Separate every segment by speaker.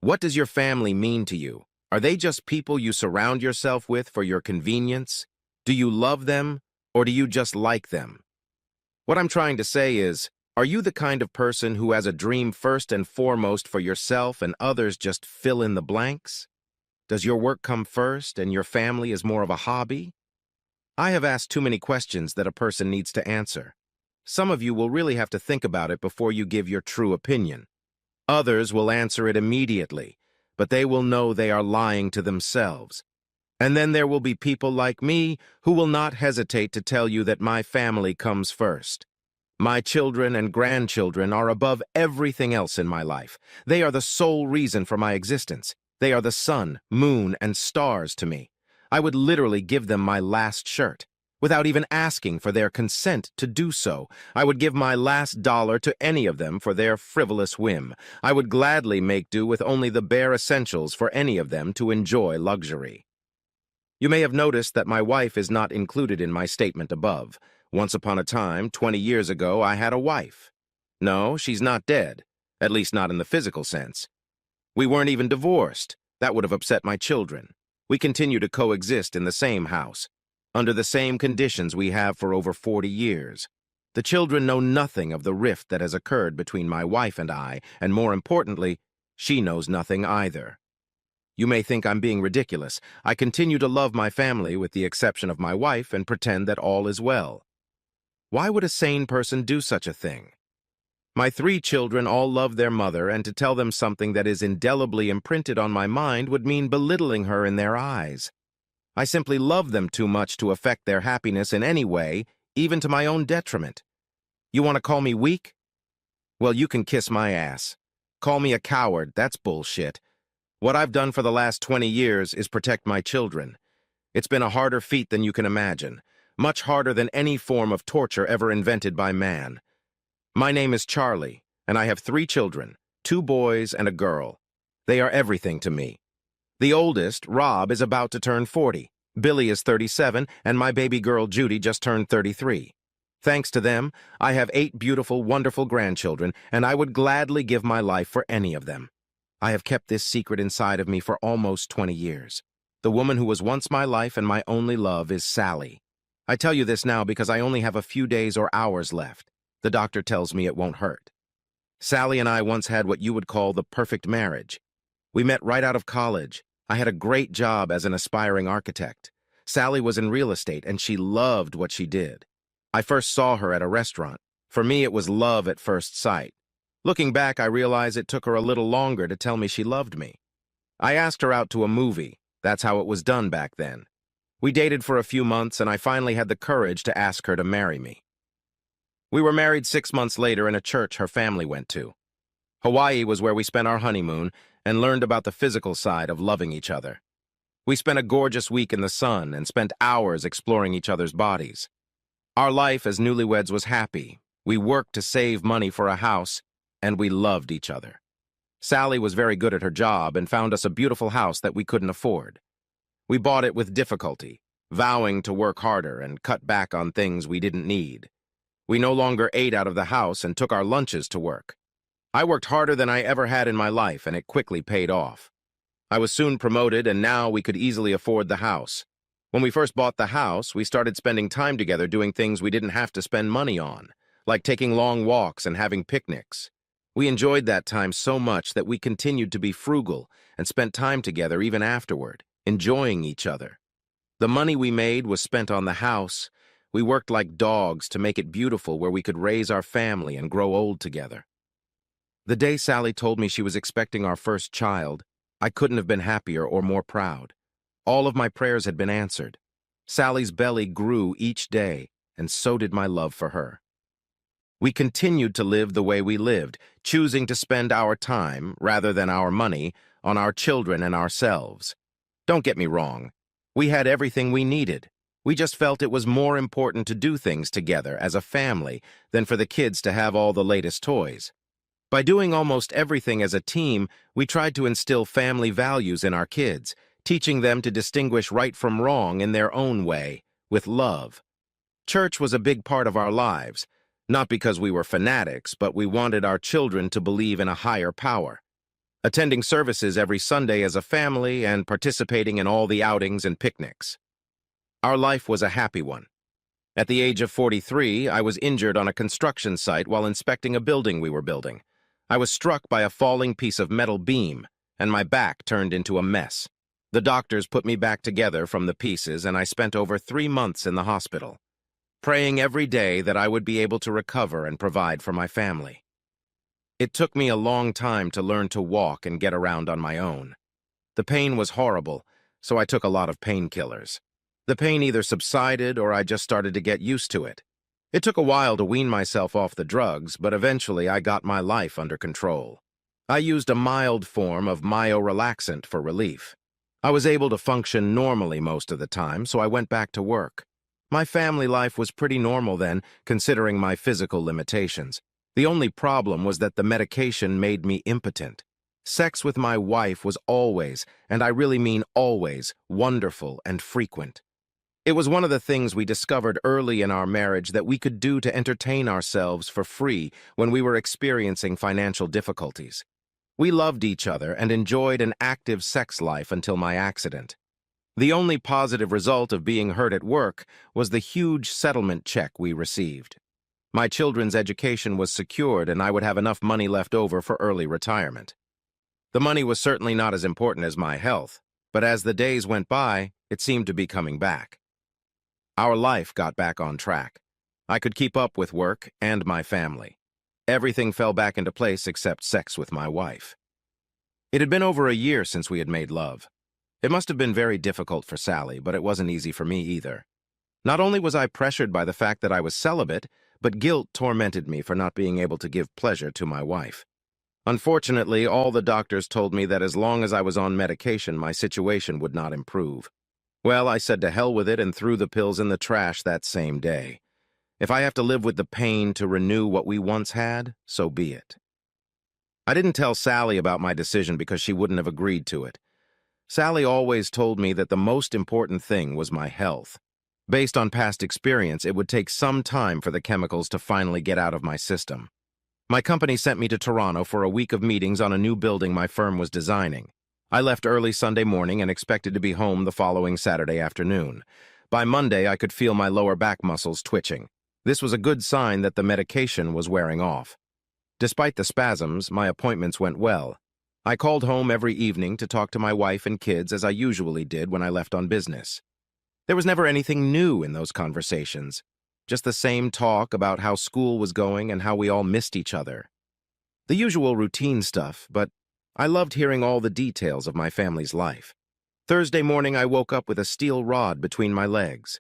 Speaker 1: What does your family mean to you? Are they just people you surround yourself with for your convenience? Do you love them, or do you just like them? What I'm trying to say is, are you the kind of person who has a dream first and foremost for yourself and others just fill in the blanks? Does your work come first and your family is more of a hobby? I have asked too many questions that a person needs to answer. Some of you will really have to think about it before you give your true opinion. Others will answer it immediately, but they will know they are lying to themselves. And then there will be people like me who will not hesitate to tell you that my family comes first. My children and grandchildren are above everything else in my life. They are the sole reason for my existence. They are the sun, moon, and stars to me. I would literally give them my last shirt. Without even asking for their consent to do so, I would give my last dollar to any of them for their frivolous whim. I would gladly make do with only the bare essentials for any of them to enjoy luxury. You may have noticed that my wife is not included in my statement above. Once upon a time, 20 years ago, I had a wife. No, she's not dead, at least not in the physical sense. We weren't even divorced. That would have upset my children. We continue to coexist in the same house, under the same conditions we have for over 40 years. The children know nothing of the rift that has occurred between my wife and I, and more importantly, she knows nothing either. You may think I'm being ridiculous. I continue to love my family with the exception of my wife and pretend that all is well. Why would a sane person do such a thing? My 3 children all love their mother, and to tell them something that is indelibly imprinted on my mind would mean belittling her in their eyes. I simply love them too much to affect their happiness in any way, even to my own detriment. You want to call me weak? Well, you can kiss my ass. Call me a coward, that's bullshit. What I've done for the last 20 years is protect my children. It's been a harder feat than you can imagine, much harder than any form of torture ever invented by man. My name is Charlie, and I have 3 children, 2 boys and a girl. They are everything to me. The oldest, Rob, is about to turn 40. Billy is 37, and my baby girl, Judy, just turned 33. Thanks to them, I have 8 beautiful, wonderful grandchildren, and I would gladly give my life for any of them. I have kept this secret inside of me for almost 20 years. The woman who was once my life and my only love is Sally. I tell you this now because I only have a few days or hours left. The doctor tells me it won't hurt. Sally and I once had what you would call the perfect marriage. We met right out of college. I had a great job as an aspiring architect. Sally was in real estate, and she loved what she did. I first saw her at a restaurant. For me, it was love at first sight. Looking back, I realize it took her a little longer to tell me she loved me. I asked her out to a movie. That's how it was done back then. We dated for a few months, and I finally had the courage to ask her to marry me. We were married 6 months later in a church her family went to. Hawaii was where we spent our honeymoon and learned about the physical side of loving each other. We spent a gorgeous week in the sun and spent hours exploring each other's bodies. Our life as newlyweds was happy. We worked to save money for a house, and we loved each other. Sally was very good at her job and found us a beautiful house that we couldn't afford. We bought it with difficulty, vowing to work harder and cut back on things we didn't need. We no longer ate out of the house and took our lunches to work. I worked harder than I ever had in my life, and it quickly paid off. I was soon promoted, and now we could easily afford the house. When we first bought the house, we started spending time together doing things we didn't have to spend money on, like taking long walks and having picnics. We enjoyed that time so much that we continued to be frugal and spent time together even afterward, enjoying each other. The money we made was spent on the house. We worked like dogs to make it beautiful where we could raise our family and grow old together. The day Sally told me she was expecting our first child, I couldn't have been happier or more proud. All of my prayers had been answered. Sally's belly grew each day, and so did my love for her. We continued to live the way we lived, choosing to spend our time, rather than our money, on our children and ourselves. Don't get me wrong. We had everything we needed. We just felt it was more important to do things together as a family than for the kids to have all the latest toys. By doing almost everything as a team, we tried to instill family values in our kids, teaching them to distinguish right from wrong in their own way, with love. Church was a big part of our lives. Not because we were fanatics, but we wanted our children to believe in a higher power. attending services every Sunday as a family and participating in all the outings and picnics. Our life was a happy one. At the age of 43, I was injured on a construction site while inspecting a building we were building. I was struck by a falling piece of metal beam, and my back turned into a mess. The doctors put me back together from the pieces, and I spent over 3 months in the hospital, praying every day that I would be able to recover and provide for my family. It took me a long time to learn to walk and get around on my own. The pain was horrible, so I took a lot of painkillers. The pain either subsided or I just started to get used to it. It took a while to wean myself off the drugs, but eventually I got my life under control. I used a mild form of myorelaxant for relief. I was able to function normally most of the time, so I went back to work. My family life was pretty normal then, considering my physical limitations. The only problem was that the medication made me impotent. Sex with my wife was always, and I really mean always, wonderful and frequent. It was one of the things we discovered early in our marriage that we could do to entertain ourselves for free when we were experiencing financial difficulties. We loved each other and enjoyed an active sex life until my accident. The only positive result of being hurt at work was the huge settlement check we received. My children's education was secured and I would have enough money left over for early retirement. The money was certainly not as important as my health, but as the days went by, it seemed to be coming back. Our life got back on track. I could keep up with work and my family. Everything fell back into place except sex with my wife. It had been over a year since we had made love. It must have been very difficult for Sally, but it wasn't easy for me either. Not only was I pressured by the fact that I was celibate, but guilt tormented me for not being able to give pleasure to my wife. Unfortunately, all the doctors told me that as long as I was on medication, my situation would not improve. Well, I said to hell with it and threw the pills in the trash that same day. If I have to live with the pain to renew what we once had, so be it. I didn't tell Sally about my decision because she wouldn't have agreed to it. Sally always told me that the most important thing was my health. Based on past experience, it would take some time for the chemicals to finally get out of my system. My company sent me to Toronto for a week of meetings on a new building my firm was designing. I left early Sunday morning and expected to be home the following Saturday afternoon. By Monday, I could feel my lower back muscles twitching. This was a good sign that the medication was wearing off. Despite the spasms, my appointments went well. I called home every evening to talk to my wife and kids as I usually did when I left on business. There was never anything new in those conversations, just the same talk about how school was going and how we all missed each other. The usual routine stuff, but I loved hearing all the details of my family's life. Thursday morning, I woke up with a steel rod between my legs.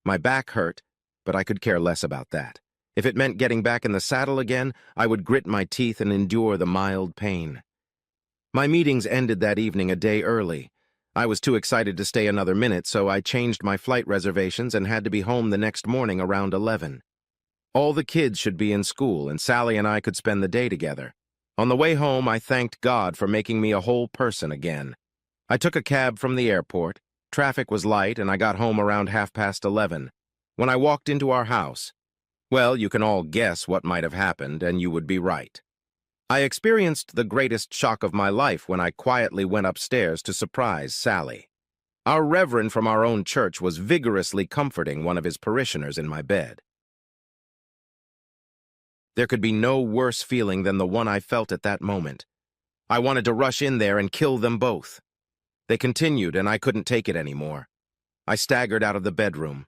Speaker 1: My back hurt, but I could care less about that. If it meant getting back in the saddle again, I would grit my teeth and endure the mild pain. My meetings ended that evening a day early. I was too excited to stay another minute, so I changed my flight reservations and had to be home the next morning around 11. All the kids should be in school, and Sally and I could spend the day together. On the way home, I thanked God for making me a whole person again. I took a cab from the airport. Traffic was light, and I got home around 11:30. When I walked into our house, well, you can all guess what might have happened, and you would be right. I experienced the greatest shock of my life when I quietly went upstairs to surprise Sally. Our reverend from our own church was vigorously comforting one of his parishioners in my bed. There could be no worse feeling than the one I felt at that moment. I wanted to rush in there and kill them both. They continued, and I couldn't take it anymore. I staggered out of the bedroom.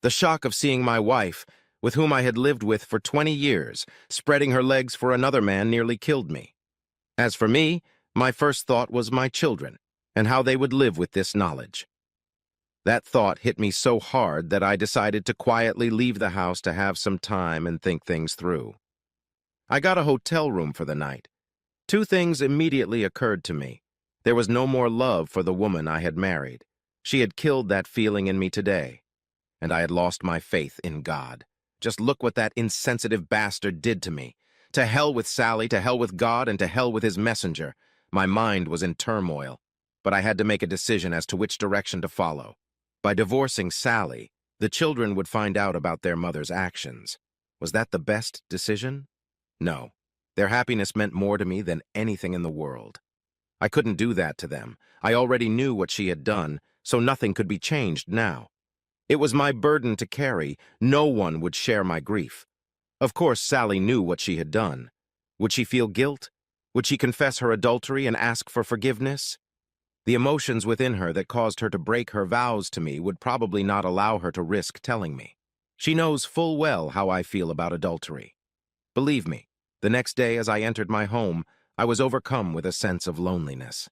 Speaker 1: The shock of seeing my wife, with whom I had lived with for 20 years, spreading her legs for another man nearly killed me. As for me, my first thought was my children, and how they would live with this knowledge. That thought hit me so hard that I decided to quietly leave the house to have some time and think things through. I got a hotel room for the night. 2 things immediately occurred to me. There was no more love for the woman I had married. She had killed that feeling in me today, and I had lost my faith in God. Just look what that insensitive bastard did to me. To hell with Sally, to hell with God, and to hell with his messenger. My mind was in turmoil, but I had to make a decision as to which direction to follow. By divorcing Sally, the children would find out about their mother's actions. Was that the best decision? No. Their happiness meant more to me than anything in the world. I couldn't do that to them. I already knew what she had done, so nothing could be changed now. It was my burden to carry. No one would share my grief. Of course, Sally knew what she had done. Would she feel guilt? Would she confess her adultery and ask for forgiveness? The emotions within her that caused her to break her vows to me would probably not allow her to risk telling me. She knows full well how I feel about adultery. Believe me, the next day as I entered my home, I was overcome with a sense of loneliness.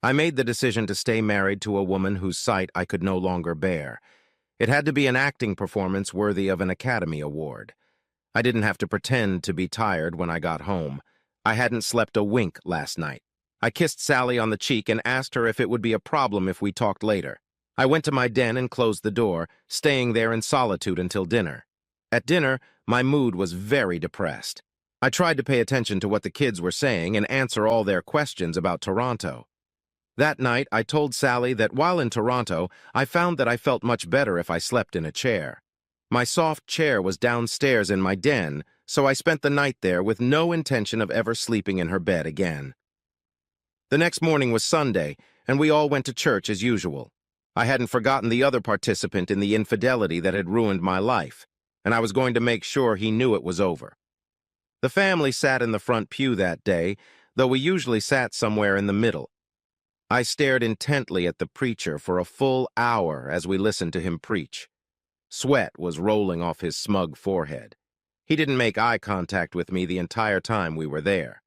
Speaker 1: I made the decision to stay married to a woman whose sight I could no longer bear. It had to be an acting performance worthy of an Academy Award. I didn't have to pretend to be tired when I got home. I hadn't slept a wink last night. I kissed Sally on the cheek and asked her if it would be a problem if we talked later. I went to my den and closed the door, staying there in solitude until dinner. At dinner, my mood was very depressed. I tried to pay attention to what the kids were saying and answer all their questions about Toronto. That night, I told Sally that while in Toronto, I found that I felt much better if I slept in a chair. My soft chair was downstairs in my den, so I spent the night there with no intention of ever sleeping in her bed again. The next morning was Sunday, and we all went to church as usual. I hadn't forgotten the other participant in the infidelity that had ruined my life, and I was going to make sure he knew it was over. The family sat in the front pew that day, though we usually sat somewhere in the middle. I stared intently at the preacher for a full hour as we listened to him preach. Sweat was rolling off his smug forehead. He didn't make eye contact with me the entire time we were there.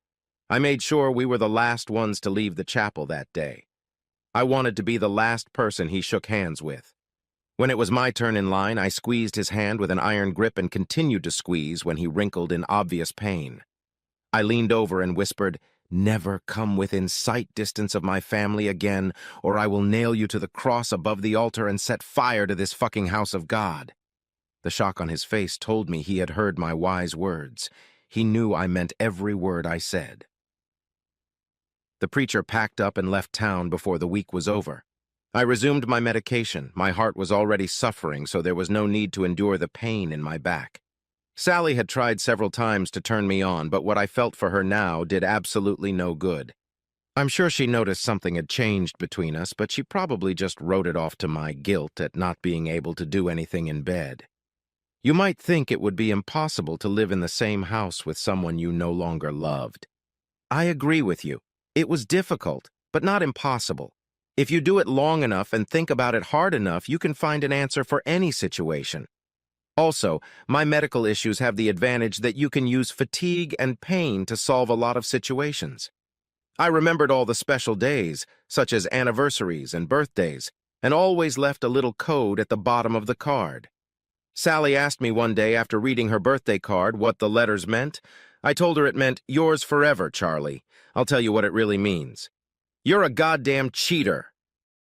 Speaker 1: I made sure we were the last ones to leave the chapel that day. I wanted to be the last person he shook hands with. When it was my turn in line, I squeezed his hand with an iron grip and continued to squeeze when he wrinkled in obvious pain. I leaned over and whispered, "Never come within sight distance of my family again, or I will nail you to the cross above the altar and set fire to this fucking house of God." The shock on his face told me he had heard my wise words. He knew I meant every word I said. The preacher packed up and left town before the week was over. I resumed my medication. My heart was already suffering, so there was no need to endure the pain in my back. Sally had tried several times to turn me on, but what I felt for her now did absolutely no good. I'm sure she noticed something had changed between us, but she probably just wrote it off to my guilt at not being able to do anything in bed. You might think it would be impossible to live in the same house with someone you no longer loved. I agree with you. It was difficult, but not impossible. If you do it long enough and think about it hard enough, you can find an answer for any situation. Also, my medical issues have the advantage that you can use fatigue and pain to solve a lot of situations. I remembered all the special days, such as anniversaries and birthdays, and always left a little code at the bottom of the card. Sally asked me one day after reading her birthday card what the letters meant. I told her it meant, "Yours forever, Charlie." I'll tell you what it really means. You're a goddamn cheater.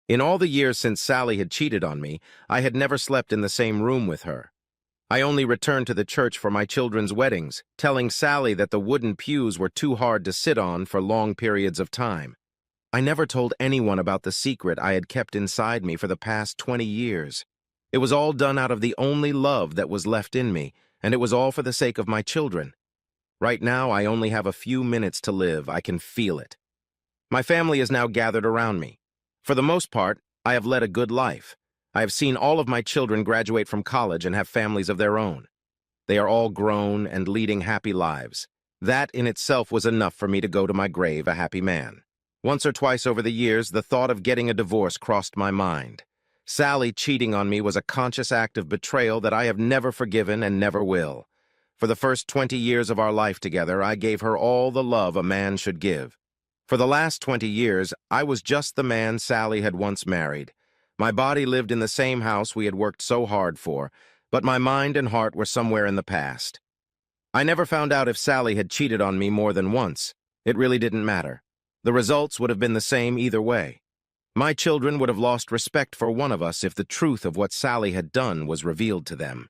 Speaker 1: In all the years since Sally had cheated on me, I had never slept in the same room with her. I only returned to the church for my children's weddings, telling Sally that the wooden pews were too hard to sit on for long periods of time. I never told anyone about the secret I had kept inside me for the past 20 years. It was all done out of the only love that was left in me, and it was all for the sake of my children. Right now, I only have a few minutes to live. I can feel it. My family is now gathered around me. For the most part, I have led a good life. I have seen all of my children graduate from college and have families of their own. They are all grown and leading happy lives. That in itself was enough for me to go to my grave a happy man. Once or twice over the years, the thought of getting a divorce crossed my mind. Sally cheating on me was a conscious act of betrayal that I have never forgiven and never will. For the first 20 years of our life together, I gave her all the love a man should give. For the last 20 years, I was just the man Sally had once married. My body lived in the same house we had worked so hard for, but my mind and heart were somewhere in the past. I never found out if Sally had cheated on me more than once. It really didn't matter. The results would have been the same either way. My children would have lost respect for one of us if the truth of what Sally had done was revealed to them.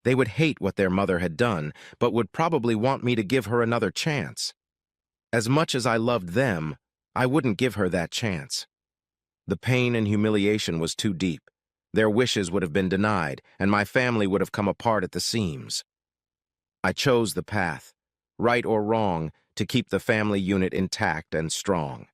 Speaker 1: They would hate what their mother had done, but would probably want me to give her another chance. As much as I loved them, I wouldn't give her that chance. The pain and humiliation was too deep. Their wishes would have been denied, and my family would have come apart at the seams. I chose the path. right or wrong, to keep the family unit intact and strong.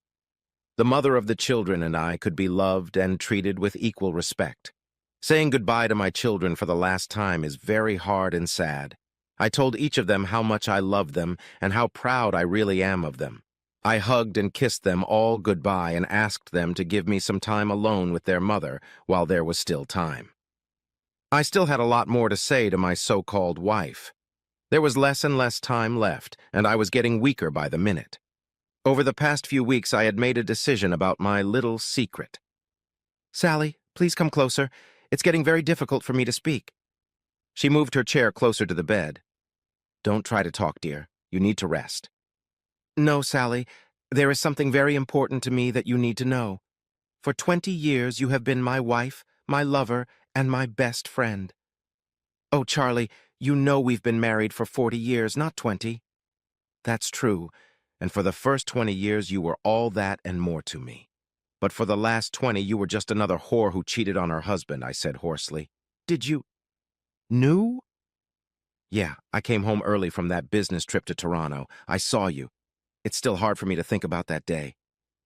Speaker 1: The mother of the children and I could be loved and treated with equal respect. Saying goodbye to my children for the last time is very hard and sad. I told each of them how much I loved them and how proud I really am of them. I hugged and kissed them all goodbye and asked them to give me some time alone with their mother while there was still time. I still had a lot more to say to my so-called wife. There was less and less time left, and I was getting weaker by the minute. Over the past few weeks, I had made a decision about my little secret. "Sally, please come closer. It's getting very difficult for me to speak." She moved her chair closer to the bed. "Don't try to talk, dear. You need to rest." "No, Sally. There is something very important to me that you need to know. For 20 years, you have been my wife, my lover, and my best friend." "Oh, Charlie, you know we've been married for 40 years, not 20. "That's true, and for the first 20 years you were all that and more to me. But for the last 20 you were just another whore who cheated on her husband," I said hoarsely. "Did you... knew?" "Yeah, I came home early from that business trip to Toronto. I saw you. It's still hard for me to think about that day.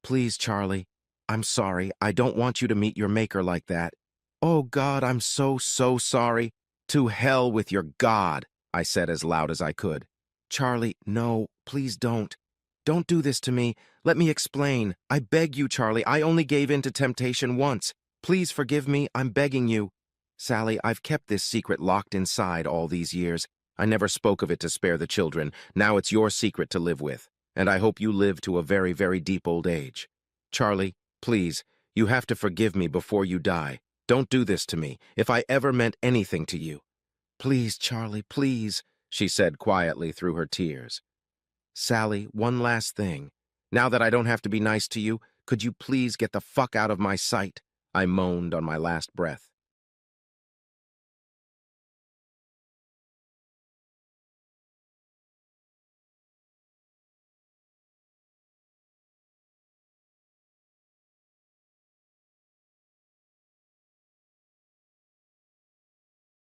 Speaker 1: Please, Charlie, I'm sorry. I don't want you to meet your maker like that. Oh, God, I'm so sorry." "To hell with your God," I said as loud as I could. "Charlie, no, please don't. Don't do this to me. Let me explain. I beg you, Charlie. I only gave in to temptation once. Please forgive me. I'm begging you." "Sally, I've kept this secret locked inside all these years. I never spoke of it to spare the children. Now it's your secret to live with. And I hope you live to a very, very deep old age. Charlie, please, you have to forgive me before you die. Don't do this to me, if I ever meant anything to you." "Please, Charlie, please," she said quietly through her tears. "Sally, one last thing. Now that I don't have to be nice to you, could you please get the fuck out of my sight?" I moaned on my last breath.